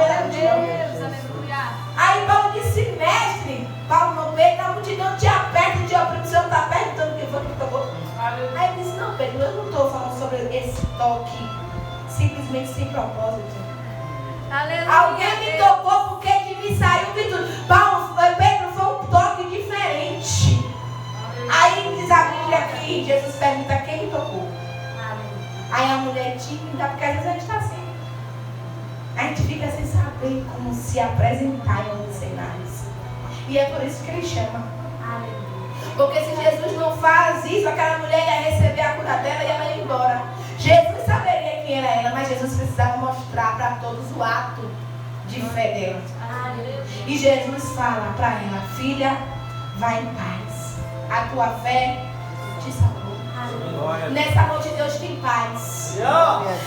Aí Paulo disse: mestre, Paulo no meio da multidão te aperta e te oprime. Você não está perguntando quem foi que tocou? Aí ele disse: não, Pedro, eu não estou falando sobre esse toque simplesmente sem propósito. Aleluia. Alguém me tocou porque de mim saiu tudo. Pedro, foi um toque diferente. Aí diz a Bíblia aqui, Jesus pergunta: quem me tocou? Aí a mulher tímida, porque às vezes a gente está assim. A gente fica sem saber como se apresentar em alguns cenários. E é por isso que ele chama. Porque se Jesus não faz isso, aquela mulher ia receber a cura dela e ela ia embora. Jesus saberia quem era ela, mas Jesus precisava mostrar para todos o ato de fé dela. E Jesus fala para ela: filha, vai em paz. A tua fé te salvou. Nessa noite Deus tem paz.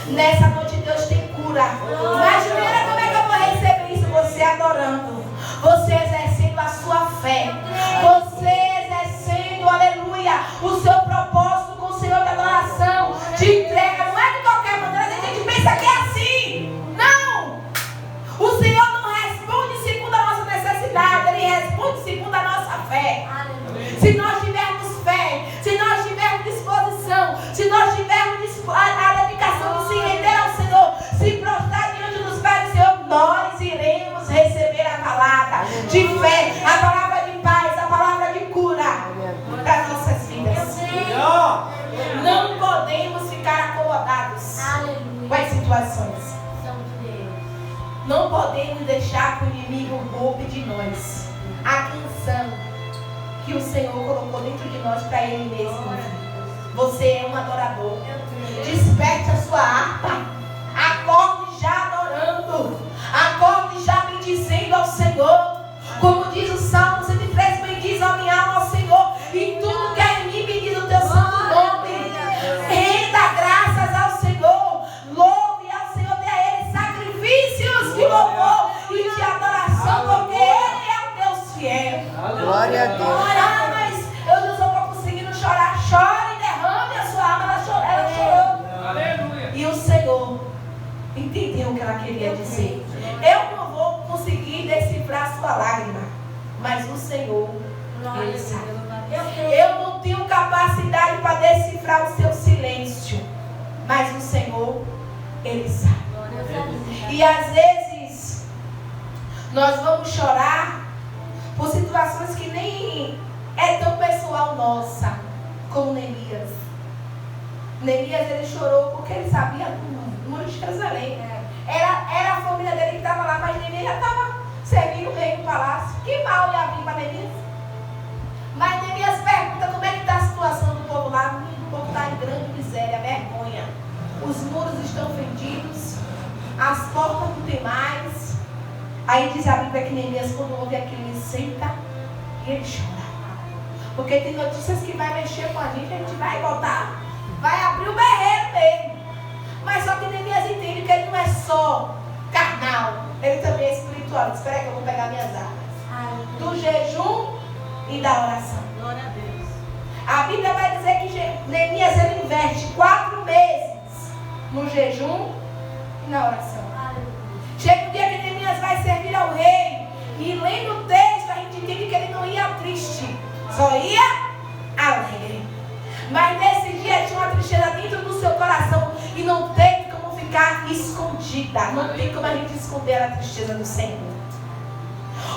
Nessa noite Deus tem cura. Mas Juliana, como é que eu vou receber isso? Você adorando, você exercendo a sua fé, você exercendo, aleluia, o seu propósito com o Senhor de adoração, de entrega. Não é de qualquer maneira. A gente pensa que é assim. Não. O Senhor não responde segundo a nossa necessidade. Ele responde segundo a nossa fé. Se nós tivermos fé, se nós tivermos disposição, se nós tivermos a dedicação de se render ao Senhor, de fé, a palavra de paz, a palavra de cura para nossas vidas. Não podemos ficar acomodados com as situações. Não podemos deixar que o inimigo roube de nós a canção que o Senhor colocou dentro de nós para Ele mesmo. Você é um adorador. Desperte a sua harpa. Acorde já adorando. Acorde já bendizendo ao Senhor. Como diz o Salmo 103, bendiz a minha alma ao Senhor. E tudo que é em mim, bendiz o teu santo nome. Renda graças ao Senhor. Louve ao Senhor, dê a Ele sacrifícios de louvor e de adoração, porque Ele é o Deus fiel. Glória a Deus. Ah, mas eu não estou conseguindo chorar. Chore e derrame a sua alma. Ela chorou. Aleluia. E o Senhor entendeu o que ela queria dizer. Eu não vou conseguir decifrar sua lágrima, mas o Senhor, Ele sabe. Eu não tenho capacidade para decifrar o seu silêncio, mas o Senhor, Ele sabe. E às vezes nós vamos chorar por situações que nem é tão pessoal nossa, como Neemias. Neemias, ele chorou porque ele sabia do muro de Jerusalém. Era a família dele que estava lá, mas Neemias já estava servindo o rei no palácio. Que mal ia vir para Neemias? Mas Neemias pergunta como é que está a situação do povo lá. O povo está em grande miséria, vergonha. Os muros estão fendidos, as portas não tem mais. Aí diz a Bíblia que Neemias, quando ouve aquilo, ele senta e ele chora. Porque tem notícias que vai mexer com a gente vai botar, vai abrir o berreiro mesmo. Mas só que Neemias entende que ele não é só carnal, ele também é espiritual. Espera que eu vou pegar minhas armas. Do jejum e da oração. Glória a Deus. A Bíblia vai dizer que Neemias, ele investe 4 meses no jejum e na oração. Chega um dia que Neemias vai servir ao rei, e lendo o texto a gente entende que ele não ia triste, só ia alegre. Mas nesse dia tinha uma tristeza dentro do seu coração, e não tem como ficar escondida, não tem como a gente esconder a tristeza do Senhor.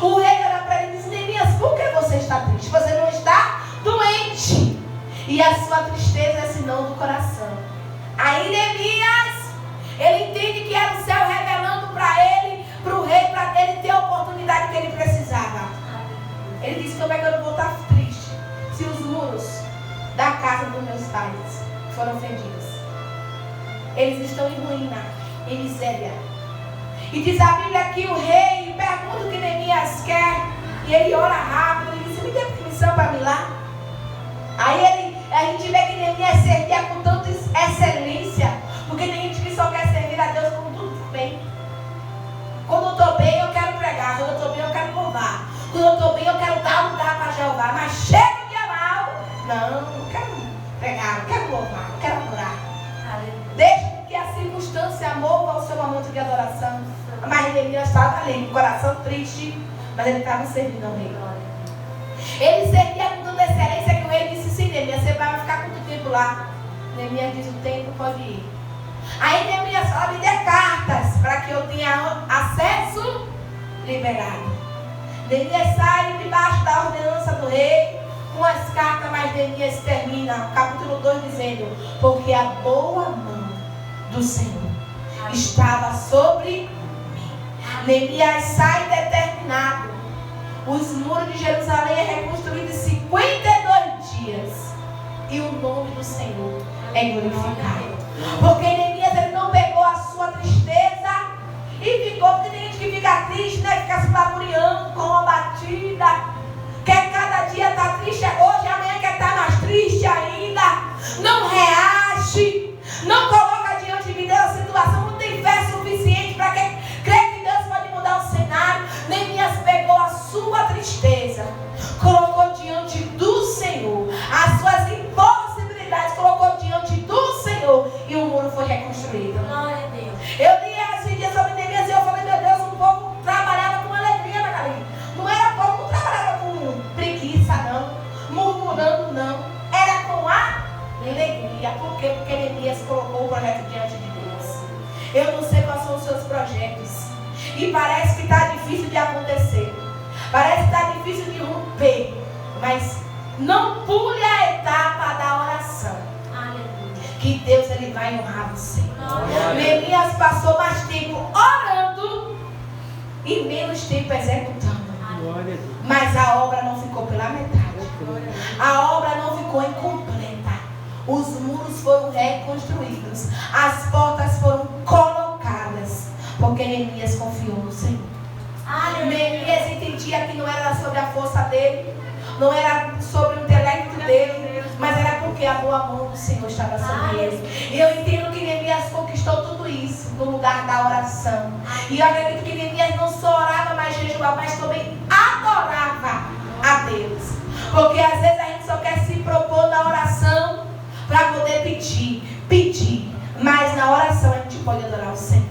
O rei olha para ele e diz: Neemias, por que você está triste? Você não está doente, e a sua tristeza é sinal do coração. Aí Neemias, ele entende que era o céu revelando para ele, para o rei, para ele ter a oportunidade que ele precisava. Ele disse: como é que eu não vou estar triste se os muros da casa dos meus pais foram fendidos? Eles estão em ruína, em miséria. E diz a Bíblia que o rei pergunta o que Neemias quer, e ele ora rápido, ele diz: me dê permissão para ir lá. Aí a gente vê que Neemias servia com tanta excelência, porque tem gente que só quer servir a Deus quando tudo está bem. Quando eu estou bem, eu quero pregar. Quando eu estou bem, eu quero louvar. Quando eu estou bem, eu quero dar lugar para Jeová. Mas chega o dia mal, não quero pregar, não quero louvar, não quero adorar. Deixa que a circunstância mova o seu momento de adoração. Mas Neemias estava ali, com o coração triste, mas ele estava servindo ao rei. Ele servia com tanta excelência que o rei disse: sim, Neemias, você vai ficar quanto tempo lá? Neemias diz: o tempo pode ir. Aí Neemias fala: me dê cartas para que eu tenha acesso liberado. Neemias sai debaixo da ordenança do rei com as cartas, mas Neemias termina o capítulo 2 dizendo: porque a boa mão do Senhor estava sobre mim. Neemias sai determinado. Os muros de Jerusalém é reconstruído em 52 dias. E o nome do Senhor é glorificado. Porque Neemias, ele não pegou a sua tristeza e ficou, porque tem gente que fica triste, né? Fica se lamuriando, com uma batida. Quer cada dia estar triste hoje, amanhã quer estar mais triste ainda. Não reage. Não coloca diante de Deus a situação. Não tem fé suficiente para crer que Deus pode mudar o cenário. Neemias pegou a sua tristeza, colocou diante do Senhor. As suas impossibilidades colocou diante do Senhor. E o muro foi reconstruído. Glória a Deus. Eu li esses dias sobre Neemias e eu falei: meu Deus, o povo trabalhava com alegria. Mas não pule a etapa da oração. Que Deus ele vai honrar você. Neemias passou mais tempo orando e menos tempo executando. Mas a obra não ficou pela metade. A obra não ficou incompleta. Os muros foram reconstruídos. As portas foram colocadas. Porque Neemias confiou no Senhor. Neemias entendia que não era sobre a força dele, não era sobre o intelecto dele, mas era porque a boa mão do Senhor estava sobre ele. E eu entendo que Neemias conquistou tudo isso no lugar da oração. E eu acredito que Neemias não só orava, mas jejuava, mas também adorava a Deus. Porque às vezes a gente só quer se propor na oração para poder pedir. Mas na oração a gente pode adorar o Senhor.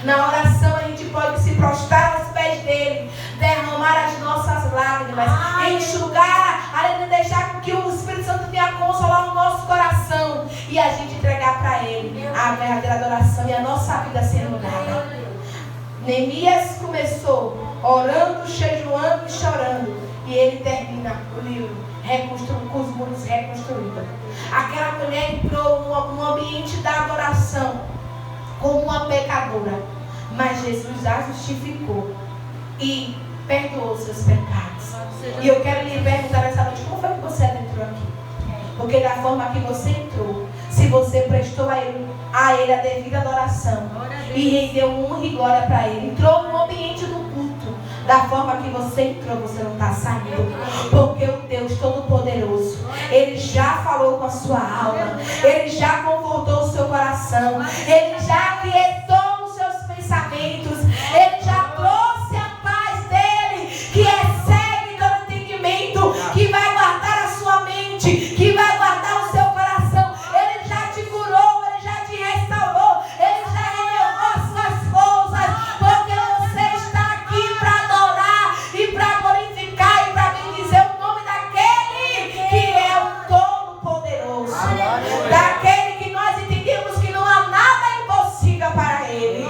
Na oração a gente pode se prostrar aos pés dele, derramar as nossas lágrimas, enxugar, além de deixar que o Espírito Santo venha consolar o nosso coração e a gente entregar para ele a verdadeira adoração e a nossa vida sendo mudada. Neemias começou orando, jejuando e chorando, e ele termina o livro com os muros reconstruídos. Aquela mulher entrou no ambiente da adoração como uma pecadora, mas Jesus a justificou e perdoou seus pecados. E eu quero lhe perguntar nessa noite, como foi que você entrou aqui? Porque da forma que você entrou, se você prestou a ele a devida adoração e rendeu honra e glória para ele, entrou no ambiente do culto, da forma que você entrou, você não está saindo. Porque o Deus Todo-Poderoso, Ele já falou com a sua alma, Ele já confortou o seu coração, Ele já aquietou os seus pensamentos, Ele já trouxe a paz dele, que excede todo entendimento, que vai guardar a sua mente, que vai guardar o seu coração. Ele já te curou, Ele já te restaurou, Ele já renovou as suas forças, porque você está aqui para adorar e para glorificar e para bendizer o nome daquele que é o Todo-Poderoso, daquele que nós entendemos que não há nada impossível para Ele.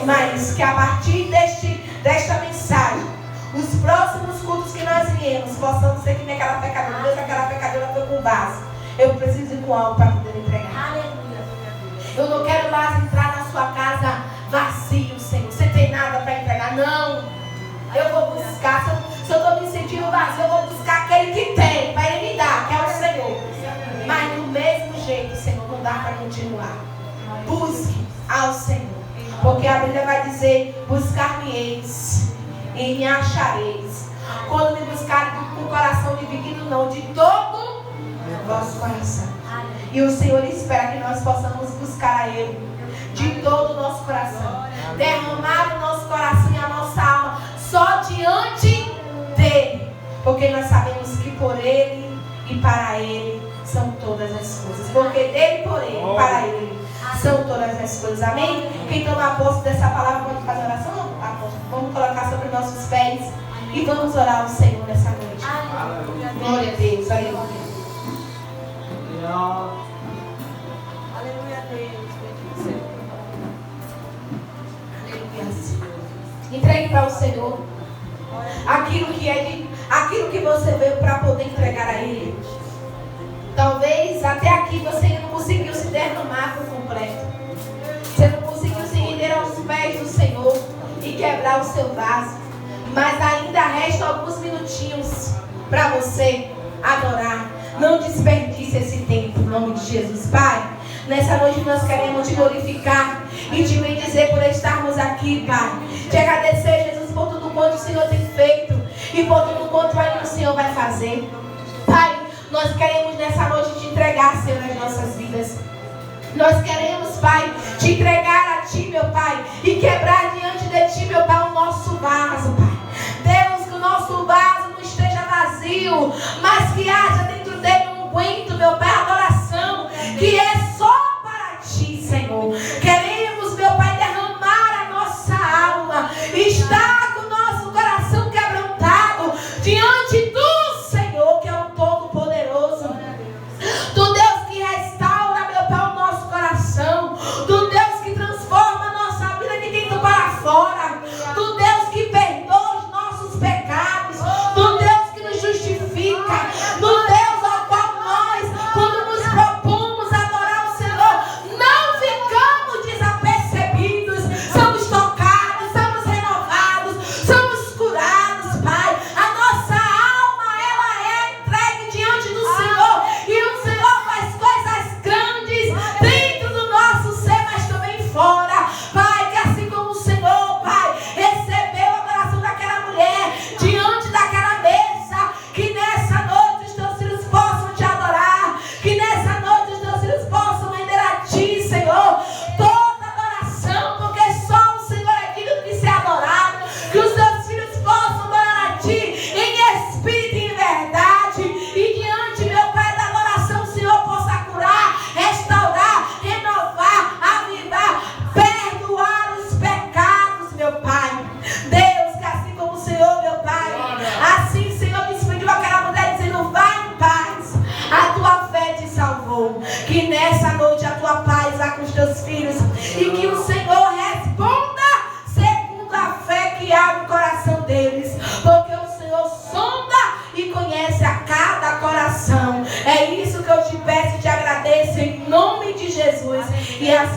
Mas que a partir desta mensagem, os próximos cultos que nós viemos, possamos ser que nem aquela pecadora. Deus, aquela pecadora foi com vaso. Eu preciso ir com algo para poder entregar. Eu não quero mais entrar na sua casa vazio, Senhor. Você tem nada para entregar? Não. Eu vou buscar. Se eu estou me sentindo vazio, eu vou buscar aquele que tem, para Ele me dar, que é o Senhor. Mas do mesmo jeito, Senhor, não dá para continuar. Busque ao Senhor. Porque a Bíblia vai dizer: buscar-me-eis e me achareis. Quando me buscarem com o coração dividido, não, de todo o vosso coração. E o Senhor espera que nós possamos buscar a Ele de todo o nosso coração, derramar o nosso coração e a nossa alma só diante dEle, porque nós sabemos que por Ele e para Ele são todas as coisas, porque dEle, por Ele e para Ele são todas as coisas. Amém? Quem toma posse dessa palavra, vamos fazer oração? Vamos colocar sobre nossos pés e vamos orar ao Senhor nessa noite. Glória a Deus. Aleluia. Aleluia a Deus. Aleluia. Entregue para o Senhor aquilo que você veio para poder entregar a Ele. Talvez até aqui você ainda não conseguiu se derramar por completo. Você não conseguiu se render aos pés do Senhor e quebrar o seu vaso. Mas ainda restam alguns minutinhos para você adorar. Não desperdice esse tempo, em nome de Jesus. Pai, nessa noite nós queremos te glorificar e te bendizer por estarmos aqui, Pai. Te agradecer, Jesus, por tudo quanto o Senhor tem feito e por tudo quanto ainda o Senhor vai fazer. Pai, nós queremos nessa noite te entregar, Senhor, as nossas vidas. Nós queremos, Pai, te entregar a Ti, meu Pai, e quebrar diante de Ti, meu Pai, o nosso vaso, Pai. Deus, que o nosso vaso não esteja vazio, mas que haja dentro dele um aguento, meu Pai, adoração, que é só para Ti, Senhor. Queremos, meu Pai, derramar a nossa alma, estar com o nosso coração quebrantado diante do Senhor, que é o Todo-Poderoso. Do Deus que restaura, meu Pai, o nosso coração. Do Deus que transforma a nossa vida de dentro para fora. Do Deus que perdoa.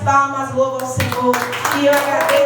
palmas, louva ao Senhor. E eu agradeço.